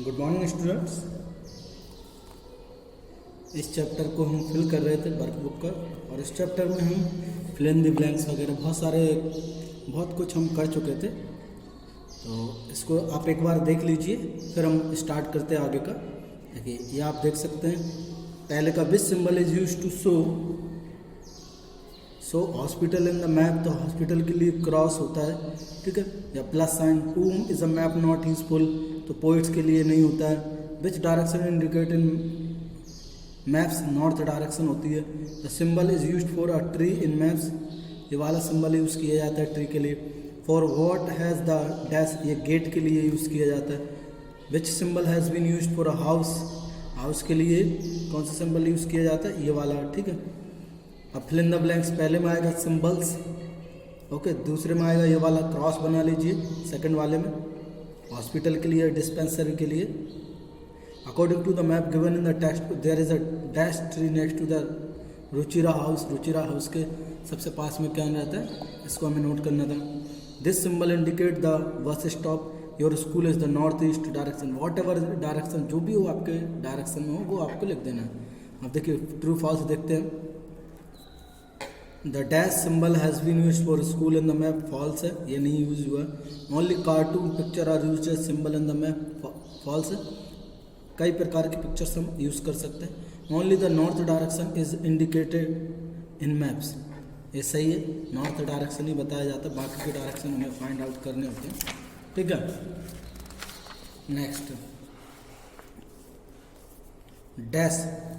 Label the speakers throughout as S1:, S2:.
S1: Good morning students. इस chapter को हम फिल कर रहे थे वर्कबुक का, और इस चैप्टर में हम फिल इन द ब्लैंक्स वगैरह बहुत कुछ हम कर चुके थे। तो इसको आप एक बार देख लीजिए, फिर हम स्टार्ट करते हैं आगे का। देखिए ये आप देख सकते हैं, पहले का which symbol is use to show hospital in the map, तो हॉस्पिटल के लिए क्रॉस होता है, ठीक है, या plus sign. Whom is a map not useful, तो पोइट्स के लिए नहीं होता है। Which direction indicate in maps, north direction होती है। The symbol is use for a tree in maps, ये वाला सिंबल यूज़ किया जाता है ट्री के लिए। For what has the dash, ये गेट के लिए यूज़ किया जाता है। Which symbol has been use for a house, house के लिए कौन सा सिंबल यूज़ किया जाता है, ये वाला, ठीक है। अब फिल इन द ब्लैंक्स, पहले में आएगा सिंबल्स, ओके, दूसरे में आएगा ये वाला क्रॉस बना लीजिए, सेकंड वाले में हॉस्पिटल के लिए, डिस्पेंसरी के लिए। According to the map given in the text there is a dash tree next to the Ruchira house, Ruchira house के सबसे पास में क्या रहता है, इसको हमें नोट करना था। This symbol indicate the bus stop, your school is the north east direction. What ever direction जो भी हो आपके डायरेक्शन में हो, वो आपको लिख देना है। अब देखिए ट्रू फॉल्स देखते हैं। The dash symbol has been use for school in the map, false है, ये नहीं यूज हुआ। Only cartoon picture are use as symbol in the map, false है, कई प्रकार की पिक्चर्स हम यूज़ कर सकते हैं। Only the north direction is indicated in maps, ये सही है, नॉर्थ डायरेक्शन ही बताया जाता है, बाकी के डायरेक्शन हमें फाइंड आउट करने होते हैं, ठीक है। Next, dash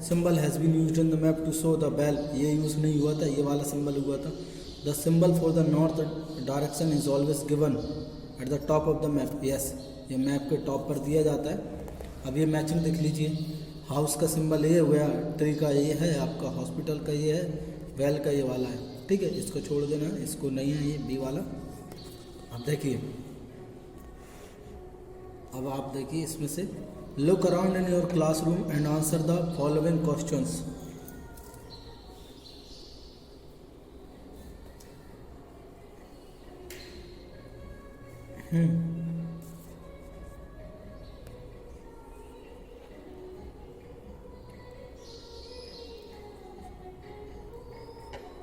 S1: symbol has been used in the map to show the bell, ये यूज़ नहीं हुआ था, ये वाला सिंबल हुआ था। The symbol for the north direction is always given at the top of the map, yes, ये मैप के टॉप पर दिया जाता है। अब ये मैचिंग देख लीजिए, हाउस का सिंबल ये हुआ, ट्री का ये है, आपका हॉस्पिटल का ये है, वेल का ये वाला है, ठीक है, इसको छोड़ देना है, इसको नहीं है, ये बी वाला। अब देखिए, अब आप देखिए इसमें से look around in your classroom and answer the following questions.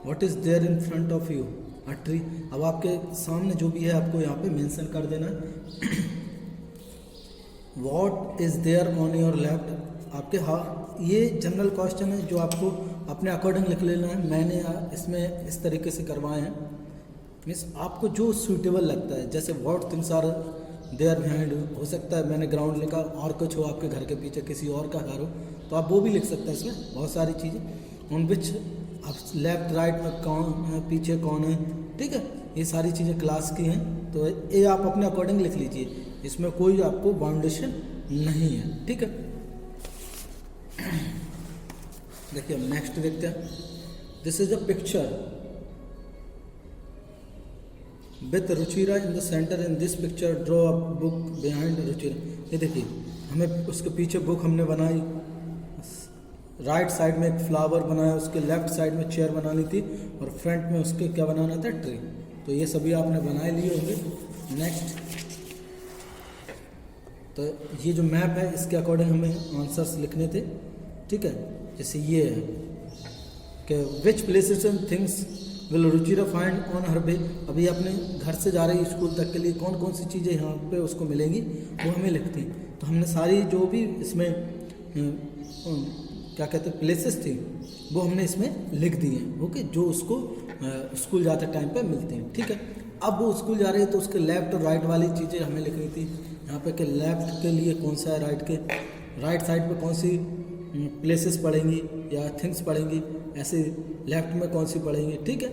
S1: What is there in front of you, a tree. अब आपके सामने जो भी है आपको यहाँ पे मेंशन कर देना है। What is there on your left, आपके ये जनरल क्वेश्चन है जो आपको अपने अकॉर्डिंग लिख लेना है। मैंने इसमें इस तरीके से करवाए हैं, मीन्स आपको जो सूटेबल लगता है, जैसे what things are there behind, हो सकता है मैंने ग्राउंड लिखा और कुछ हो, आपके घर के पीछे किसी और का घर हो, तो आप वो भी लिख सकते हैं। इसमें बहुत सारी चीज़ें, ऑन विच आप लेफ्ट राइट में कौन है, पीछे कौन है, ठीक है, ये सारी चीज़ें क्लास की हैं, तो ये आप अपने अकॉर्डिंग लिख लीजिए, इसमें कोई आपको बाउंडेशन नहीं है, ठीक है। देखिए नेक्स्ट देखते हैं। This is a picture with Ruchira in the centre, in this picture draw a book behind Ruchira. ये देखिए, हमें उसके पीछे बुक हमने बनाई, राइट साइड में एक फ्लावर बनाया, उसके लेफ्ट साइड में चेयर बनानी थी, और फ्रंट में उसके क्या बनाना था, ट्री। तो ये सभी आपने बनाए लिए होंगे। नेक्स्ट, तो ये जो मैप है इसके अकॉर्डिंग हमें आंसर्स लिखने थे, ठीक है। जैसे ये है कि which places and things will Ruchira find on her way. अभी अपने घर से जा रही स्कूल तक के लिए कौन कौन सी चीज़ें यहाँ पे उसको मिलेंगी, वो हमें लिखती। तो हमने सारी जो भी इसमें क्या कहते हैं प्लेसेस थी, वो हमने इसमें लिख दी हैं, ओके, जो उसको स्कूल जाते टाइम पे मिलती हैं, ठीक है। अब वो स्कूल जा रही है तो उसके लेफ्ट और राइट वाली चीज़ें हमें लिखनी थी। यहाँ पे कि लेफ्ट के लिए कौन सा है, राइट साइड पे कौन सी प्लेसेस पढ़ेंगी या थिंग्स पढ़ेंगी, ऐसे लेफ्ट में कौन सी पढ़ेंगी, ठीक है।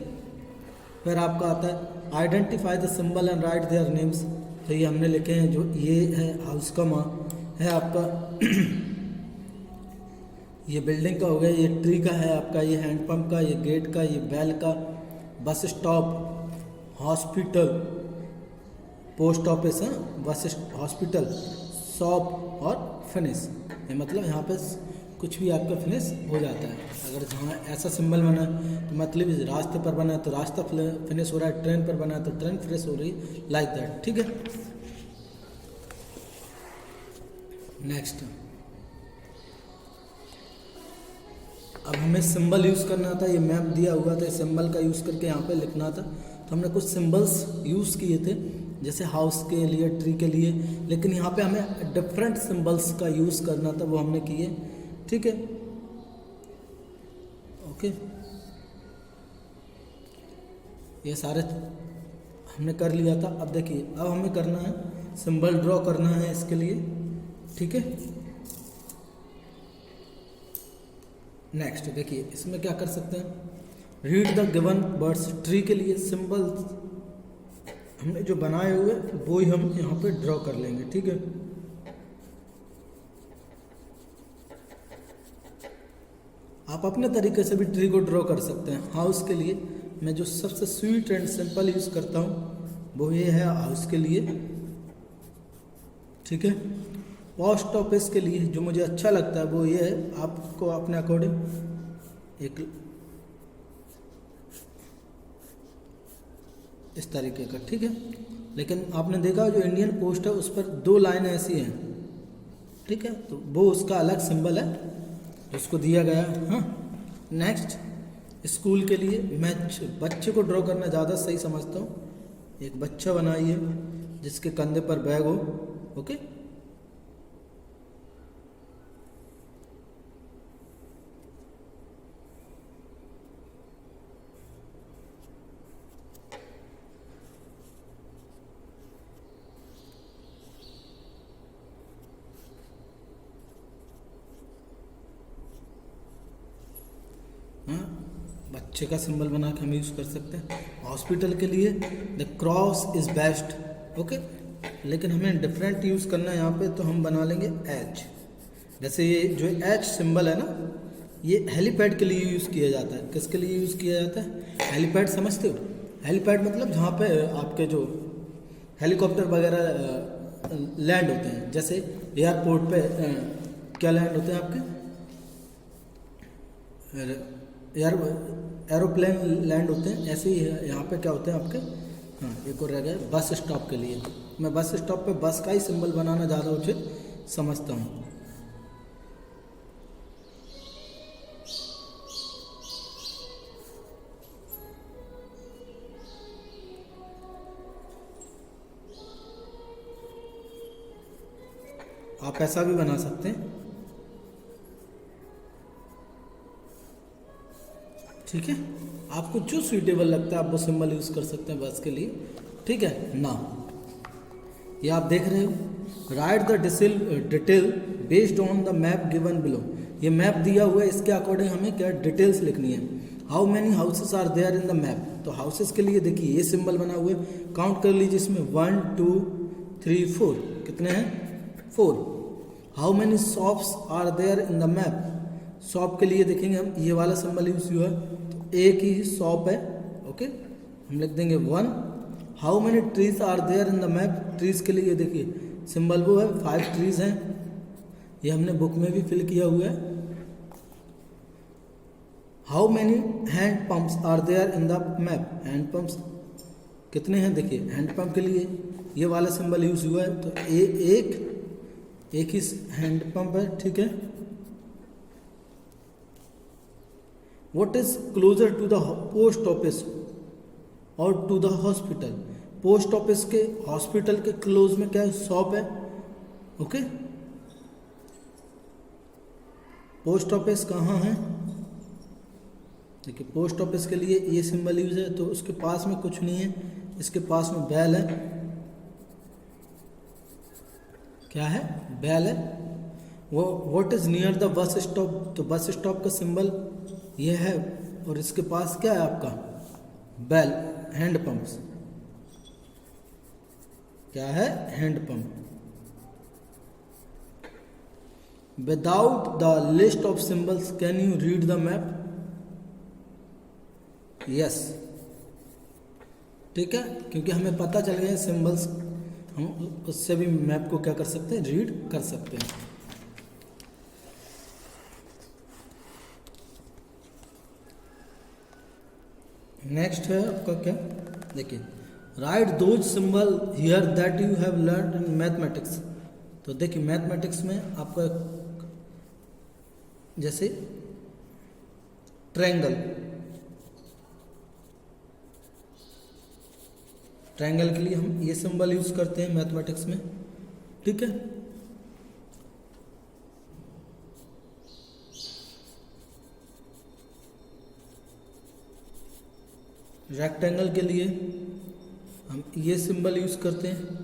S1: फिर आपका आता है identify the symbol and right their names, तो ये हमने लिखे हैं, जो ये है हाउस का माँ है आपका, ये बिल्डिंग का हो गया, ये ट्री का है आपका, ये हैंडपम्प का, ये गेट का, ये बैल का, bus stop, hospital, post office है, बस हॉस्पिटल, शॉप और फिनिश। ये मतलब यहाँ पे कुछ भी आपका फिनिश हो जाता है। अगर जहाँ ऐसा सिंबल बना है तो मतलब रास्ते पर बना है तो रास्ता फिनिश हो रहा है, ट्रेन पर बना है तो ट्रेन फिनिश हो रही है, लाइक दैट, ठीक है। नेक्स्ट, अब हमें सिंबल यूज़ करना था। ये मैप दिया हुआ था, सिंबल का यूज़ करके यहाँ पे लिखना था। तो हमने कुछ सिंबल्स यूज़ किए थे, जैसे हाउस के लिए, ट्री के लिए, लेकिन यहाँ पे हमें डिफरेंट सिंबल्स का यूज़ करना था, वो हमने किए। ठीक है, ओके, ये सारे हमने कर लिया था। अब देखिए, अब हमें करना है सिंबल ड्रॉ करना है इसके लिए। ठीक है, नेक्स्ट देखिए, इसमें क्या कर सकते हैं, read the given words. Tree के लिए सिंबल हमने जो बनाए हुए वो ही हम यहाँ पे ड्रॉ कर लेंगे। ठीक है, आप अपने तरीके से भी ट्री को ड्रॉ कर सकते हैं। हाउस के लिए मैं जो सबसे स्वीट एंड सिंपल यूज़ करता हूँ वो ये है हाउस के लिए। ठीक है, पोस्ट ऑफिस के लिए जो मुझे अच्छा लगता है वो ये है, आपको अपने अकॉर्डिंग एक इस तरीके का। ठीक है, लेकिन आपने देखा जो इंडियन पोस्ट है उस पर 2 लाइन ऐसी हैं। ठीक है, तो वो उसका अलग सिंबल है, उसको दिया गया है। हाँ, नेक्स्ट, स्कूल के लिए मैं बच्चे को ड्रॉ करना ज़्यादा सही समझता हूँ। एक बच्चा बनाइए जिसके कंधे पर बैग हो। ओके, हाँ, बच्चे का सिंबल बना के हम यूज़ कर सकते हैं। हॉस्पिटल के लिए the cross is best. Okay, लेकिन हमें डिफरेंट यूज़ करना है यहाँ पे, तो हम बना लेंगे एच। जैसे ये जो एच सिंबल है ना, ये हेलीपैड के लिए यूज़ किया जाता है। किसके लिए यूज़ किया जाता है? हेलीपैड समझते हो? हेलीपैड मतलब जहाँ पे आपके जो हेलीकॉप्टर वगैरह लैंड होते हैं, जैसे एयरपोर्ट पे क्या लैंड होते हैं आपके, एरोप्लेन लैंड होते हैं, ऐसे ही यहाँ पे क्या होते हैं आपके। हाँ, एक और रह गया बस स्टॉप के लिए। मैं बस स्टॉप पे बस का ही सिंबल बनाना ज़्यादा उचित समझता हूँ। आप ऐसा भी बना सकते हैं। ठीक है, आपको जो सूटेबल लगता है आप वो सिंबल यूज़ कर सकते हैं बस के लिए। ठीक है ना, ये आप देख रहे हो, right the detail based on the map given below. ये मैप दिया हुआ है, इसके अकॉर्डिंग हमें क्या डिटेल्स लिखनी है। How many houses are there in the map. तो हाउसेस के लिए देखिए ये सिंबल बना हुआ है, काउंट कर लीजिए इसमें 1 2 3 4, कितने हैं? 4। How many shops are there in the map. Shop के लिए देखेंगे हम, ये वाला सिंबल यूज हुआ है, तो एक ही शॉप है। ओके, हम लिख देंगे 1। How many trees are there in the map. Trees के लिए देखिए सिंबल वो है, 5 ट्रीज हैं, ये हमने बुक में भी फिल किया हुआ है। How many hand pumps are there in the map. Hand pumps कितने हैं? देखिए हैंड पंप के लिए ये वाला सिंबल यूज हुआ है, तो एक ही हैंड पंप है। ठीक है, what is closer to the post office और to the hospital. Post office के हॉस्पिटल के क्लोज में क्या है? शॉप है। ओके, पोस्ट ऑफिस कहाँ है? देखिए पोस्ट ऑफिस के लिए ये सिंबल यूज है, तो उसके पास में कुछ नहीं है, इसके पास में बैल है। क्या है? बैल है। वो what is near the bus stop. तो बस स्टॉप का सिंबल ये है, और इसके पास क्या है आपका? बैल, हैंड पंप्स। क्या है? Hand pump. Without the list of symbols can you read the map. Yes, ठीक है, क्योंकि हमें पता चल गया सिंबल्स, हम उससे भी मैप को क्या कर सकते हैं? रीड कर सकते हैं। नेक्स्ट है आपका क्या? देखिए, right those symbol here that you have learn in mathematics. तो देखिए मैथमेटिक्स में आपका जैसे ट्रायंगल के लिए हम ये सिंबल यूज करते हैं मैथमेटिक्स में, ठीक है। रेक्टेंगल के लिए हम ये सिंबल यूज करते हैं।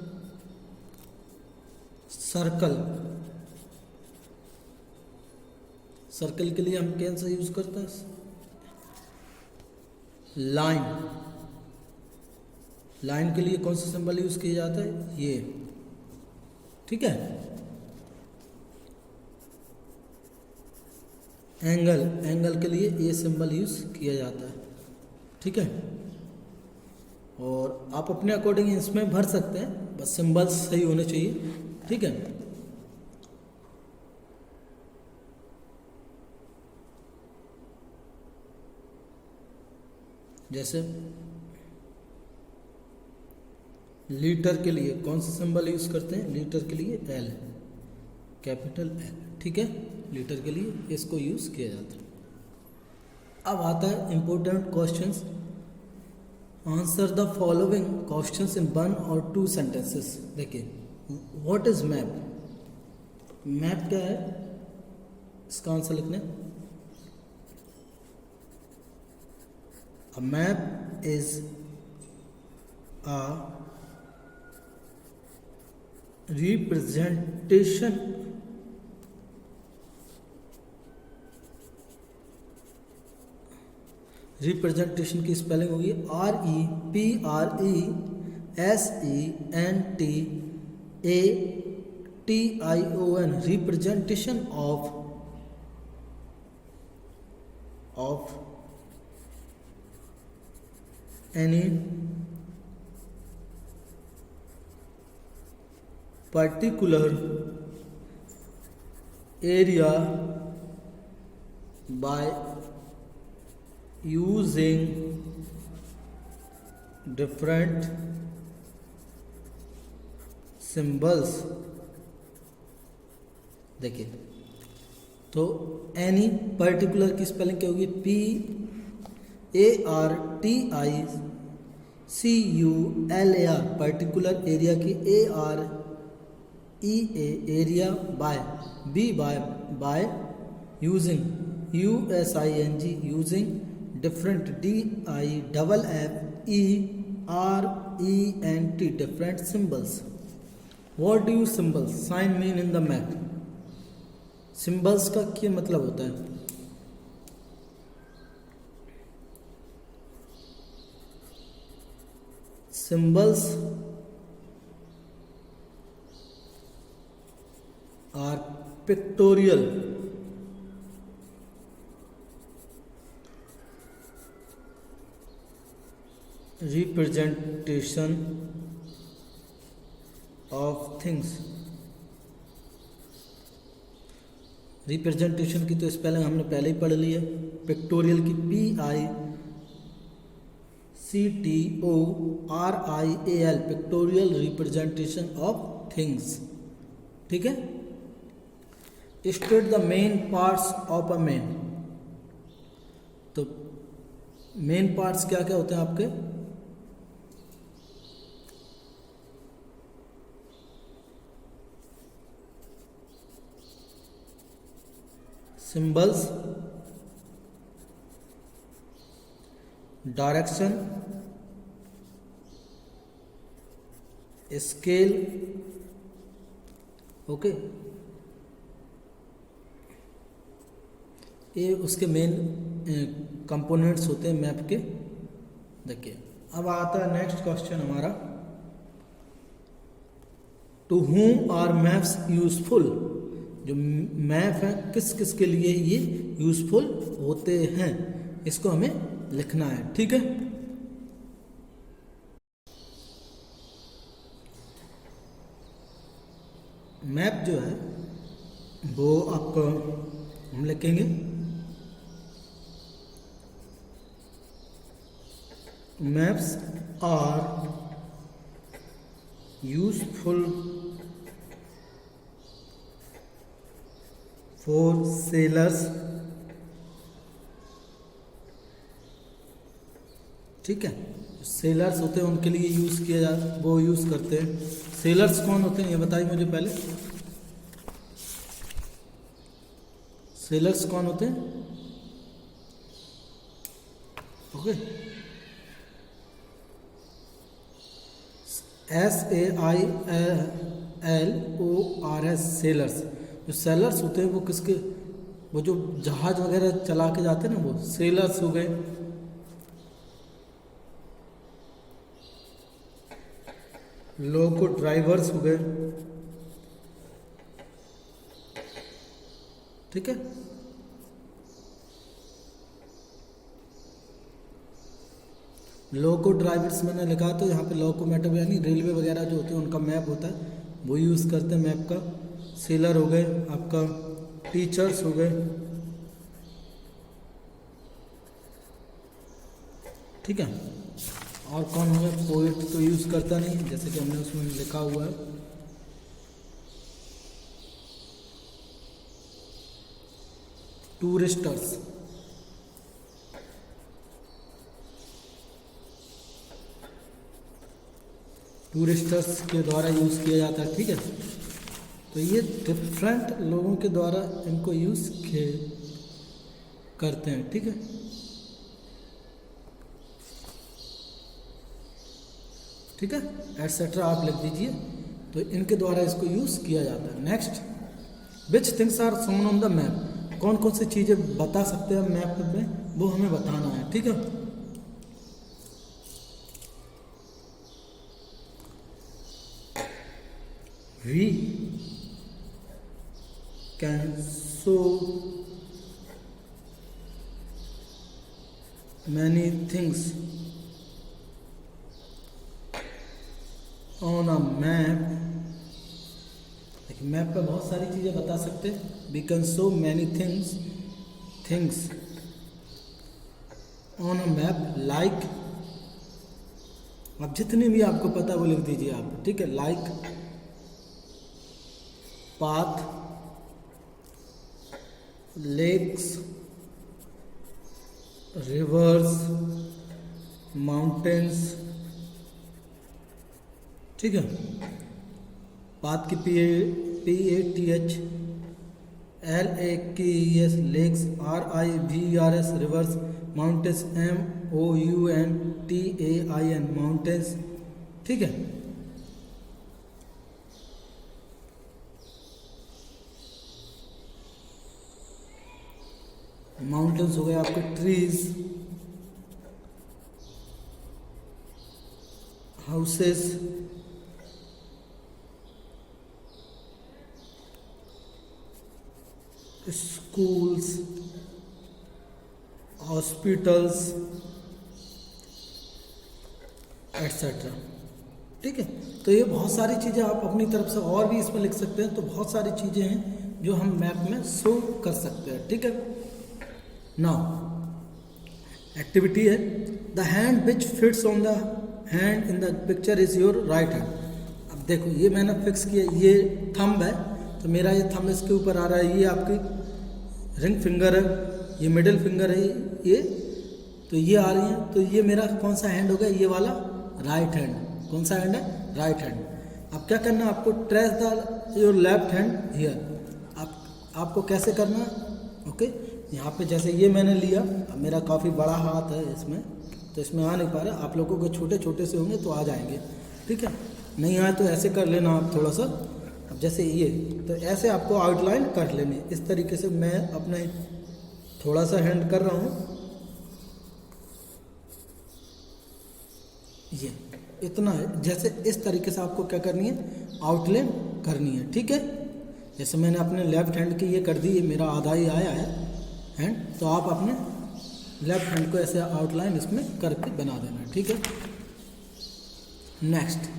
S1: सर्कल के लिए हम कौन सा यूज करते हैं? लाइन के लिए कौन सा सिंबल यूज किया जाता है? ये, ठीक है। एंगल के लिए ये सिंबल यूज किया जाता है, ठीक है। और आप अपने अकॉर्डिंग इसमें भर सकते हैं, बस सिंबल्स सही होने चाहिए, ठीक है। जैसे लीटर के लिए कौन सा सिंबल यूज करते हैं? लीटर के लिए एल, कैपिटल एल, ठीक है। लीटर के लिए इसको यूज किया जाता है। अब आता है important questions. Answer the following questions in 1 और 2 सेंटेंसेस। देखिए, व्हाट इज मैप? मैप क्या है, इसका आंसर लिखना है। A map is a representation की स्पेलिंग होगी REPRESENTATION, representation of any particular area by using different symbols। देखिए, तो एनी पर्टिकुलर की स्पेलिंग क्या होगी? PARTICULAR, पर्टिकुलर एरिया की AREA, area, by using USING, using different DIFFERENT, different symbols. What do you symbols sign mean in the map? Symbols का क्या मतलब होता है? Symbols are pictorial representation of things। Representation की तो स्पेलिंग हमने पहले ही पढ़ ली है। पिक्टोरियल की PICTORIAL, pictorial representation of things, ठीक है। State the main parts of a man. तो मेन पार्ट्स क्या क्या होते हैं आपके? सिंबल्स, डायरेक्शन, स्केल, ओके, ये उसके मेन कंपोनेंट्स होते हैं मैप के। देखिए, अब आता है नेक्स्ट क्वेश्चन हमारा, to whom are maps useful. जो मैप है किस किस के लिए ये यूजफुल होते हैं, इसको हमें लिखना है, ठीक है। मैप जो है वो आपको हम लिखेंगे, maps are useful for sellers, ठीक है। सेलर्स होते हैं उनके लिए यूज़ किया वो यूज़ करते हैं। सेलर्स कौन होते हैं ये बताइए मुझे पहले, सेलर्स कौन होते हैं? Okay, SAILORS, sellers. जो सेलर्स होते हैं वो किसके, वो जो जहाज वगैरह चला के जाते हैं ना, वो सेलर्स हो गए। लोको ड्राइवर्स हो गए, ठीक है। लोको ड्राइवर्स मैंने लिखा तो यहाँ पे लोकोमोटिव यानी रेलवे वगैरह जो होते हैं उनका मैप होता है, वो यूज़ करते हैं मैप का। सेलर हो गए आपका, टीचर्स हो गए, ठीक है। और कौन हो गया, पोइट तो यूज़ करता नहीं, जैसे कि हमने उसमें लिखा हुआ है। टूरिस्टर्स, टूरिस्टर्स के द्वारा यूज़ किया जाता है, ठीक है। तो ये डिफरेंट लोगों के द्वारा इनको यूज़ करते हैं, ठीक है। ठीक है, एटसेट्रा आप लिख दीजिए, तो इनके द्वारा इसको यूज़ किया जाता है। Next, which things are shown on the map, कौन कौन सी चीज़ें बता सकते हैं मैप में, वो हमें बताना है, ठीक है। We can show many things on a map, देखिए मैप पे बहुत सारी चीज़ें बता सकते हैं। We can show many things on a map, like, अब जितने भी आपको पता वो लिख दीजिए आप, ठीक है। Like path, lakes, rivers, mountains, ठीक है। पाथ की PATH LAKES, lakes RIVERS, rivers, mountains MOUNTAIN, mountains, ठीक है। माउंटेन्स हो गए आपके, trees, houses, schools, hospitals, etcetera, ठीक है। तो ये बहुत सारी चीज़ें आप अपनी तरफ से और भी इसमें लिख सकते हैं। तो बहुत सारी चीज़ें हैं जो हम मैप में शो कर सकते हैं, ठीक है। नाउ एक्टिविटी है, the hand which fits on the hand in the picture is your right hand. अब देखो ये मैंने फिक्स किया, ये थंब है तो मेरा ये थंब इसके ऊपर आ रहा है, ये आपकी रिंग फिंगर है, ये मिडिल फिंगर है, ये तो ये आ रही है। तो ये मेरा कौन सा हैंड हो गया, ये वाला राइट हैंड। कौन सा हैंड है, राइट हैंड। अब क्या करना है आपको, trace the your left hand here. आपको कैसे करना है, ओके। यहाँ पे जैसे ये मैंने लिया, अब मेरा काफ़ी बड़ा हाथ है इसमें, तो इसमें आ नहीं पा रहा। आप लोगों के छोटे छोटे से होंगे तो आ जाएंगे, ठीक है। नहीं आए तो ऐसे कर लेना आप थोड़ा सा। अब जैसे ये, तो ऐसे आपको आउटलाइन कर लेनी। इस तरीके से मैं अपने थोड़ा सा हैंड कर रहा हूँ, ये इतना है। जैसे इस तरीके से आपको क्या करनी है, आउटलाइन करनी है, ठीक है। जैसे मैंने अपने लेफ्ट हैंड की ये कर दी, ये मेरा आधा ही आया है हैंड, तो आप अपने लेफ्ट हैंड को ऐसे आउटलाइन इसमें करके बना देना, ठीक है। Next,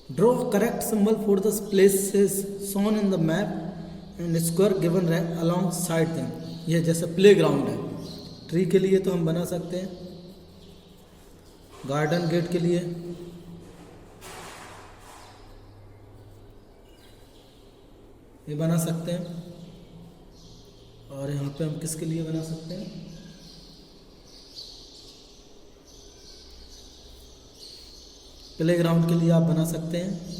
S1: draw correct symbol for the places shown in the map and square given along side them. ये जैसे प्ले ग्राउंड है, ट्री के लिए तो हम बना सकते हैं, गार्डन गेट के लिए, ये बना सकते हैं। और यहाँ पे हम किसके लिए बना सकते हैं, प्लेग्राउंड के लिए आप बना सकते हैं।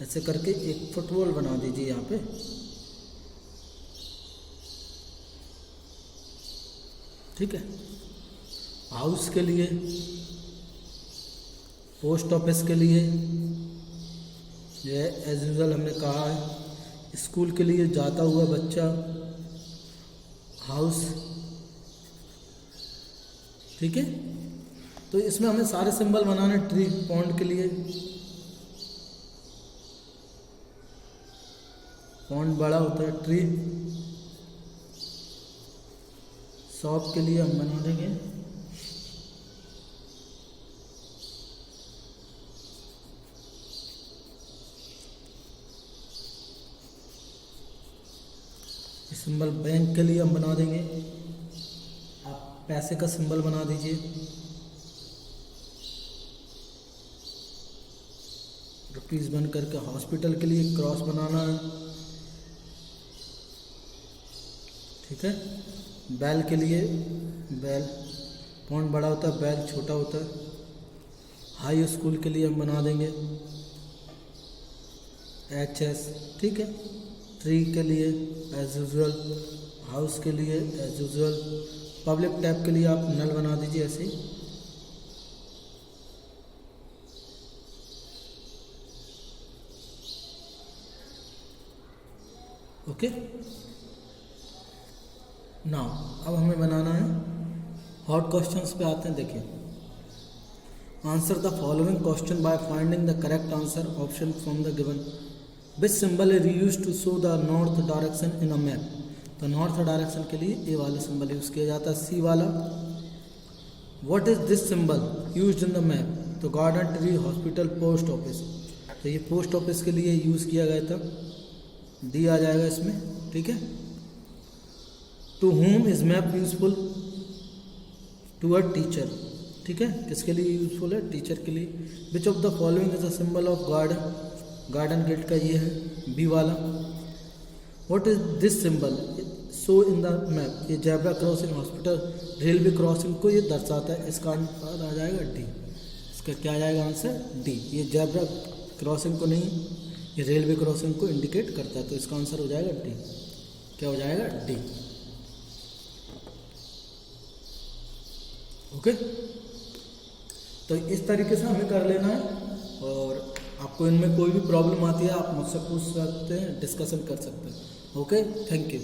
S1: ऐसे करके एक फुटबॉल बना दीजिए यहाँ पे। ठीक है। हाउस के लिए, पोस्ट ऑफिस के लिए, ये एज यूजल हमने कहा है। स्कूल के लिए जाता हुआ बच्चा, हाउस। ठीक है। तो इसमें हमें सारे सिंबल बनाने। ट्री, पॉन्ड के लिए, पॉन्ड बड़ा होता है, ट्री। शॉप के लिए हम बना देंगे सिंबल। बैंक के लिए हम बना देंगे, आप पैसे का सिंबल बना दीजिए। रुपीस बन करके हॉस्पिटल के लिए क्रॉस बनाना है। ठीक है। बैल के लिए, बैल, पॉन्ड बड़ा होता है, बैल छोटा होता है। हाई स्कूल के लिए हम बना देंगे HS। ठीक है। ट्री के लिए एज यूजुअल, हाउस के लिए एज यूजुअल, पब्लिक टैब के लिए आप नल बना दीजिए ऐसे ही। ओके। नाउ अब हमें बनाना है हॉट क्वेश्चंस पे आते हैं। देखिए, answer the following question by finding the correct answer option from the given. Which symbol is use to show the north direction in a map. तो नॉर्थ डायरेक्शन के लिए ए वाला सिंबल यूज़ किया जाता है, सी वाला। What is this symbol used in the map. तो garden, tree, hospital, post office. तो ये पोस्ट ऑफिस के लिए यूज़ किया गया था, डी आ जाएगा इसमें। ठीक है। To whom is map useful, to a teacher. ठीक है। किसके लिए यूजफुल है, टीचर के लिए। Which of the following is a symbol of garden. Garden gate का ये है, बी वाला। What is this symbol show in the map. ये zebra crossing, hospital, railway crossing को ये दर्शाता है। इसका आंसर आ जाएगा डी। इसका क्या आ जाएगा आंसर, डी। ये जेब्रा क्रॉसिंग को नहीं, ये रेलवे क्रॉसिंग को इंडिकेट करता है। तो इसका आंसर हो जाएगा डी। क्या हो जाएगा, डी। ओके। तो इस तरीके से हमें कर लेना है। और आपको इनमें कोई भी प्रॉब्लम आती है आप मुझसे पूछ सकते हैं, डिस्कशन कर सकते हैं। Okay, thank you.